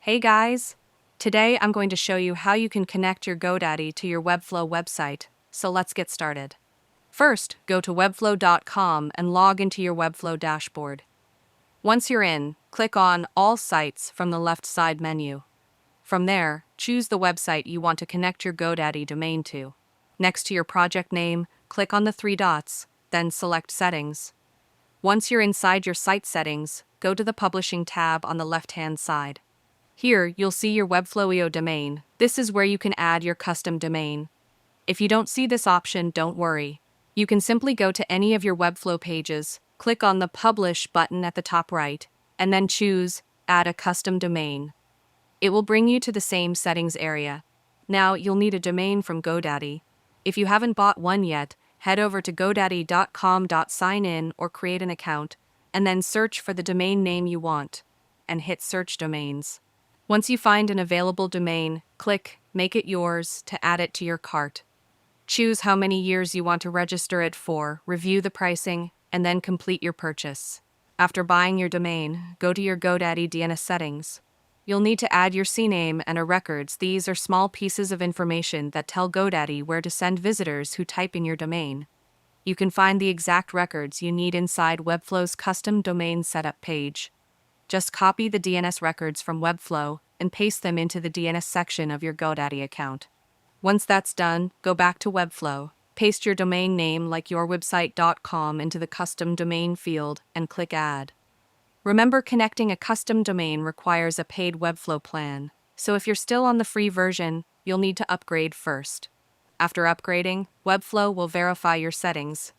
Hey guys! Today I'm going to show you how you can connect your GoDaddy to your Webflow website, so let's get started. First, go to webflow.com and log into your Webflow dashboard. Once you're in, click on All Sites from the left side menu. From there, choose the website you want to connect your GoDaddy domain to. Next to your project name, click on the three dots, then select Settings. Once you're inside your site settings, go to the Publishing tab on the left-hand side. Here, you'll see your Webflow domain. This is where you can add your custom domain. If you don't see this option, don't worry. You can simply go to any of your Webflow pages, click on the Publish button at the top right, and then choose Add a Custom Domain. It will bring you to the same settings area. Now, you'll need a domain from GoDaddy. If you haven't bought one yet, head over to godaddy.com.sign in or create an account, and then search for the domain name you want, and hit Search Domains. Once you find an available domain, click Make It Yours to add it to your cart. Choose how many years you want to register it for, review the pricing, and then complete your purchase. After buying your domain, go to your GoDaddy DNS settings. You'll need to add your CNAME and a records. These are small pieces of information that tell GoDaddy where to send visitors who type in your domain. You can find the exact records you need inside Webflow's custom domain setup page. Just copy the DNS records from Webflow and paste them into the DNS section of your GoDaddy account. Once that's done, go back to Webflow, paste your domain name like yourwebsite.com into the custom domain field and click Add. Remember, connecting a custom domain requires a paid Webflow plan, so if you're still on the free version, you'll need to upgrade first. After upgrading, Webflow will verify your settings.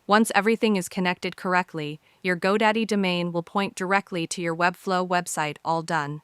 Once everything is connected correctly, your GoDaddy domain will point directly to your Webflow website. All done.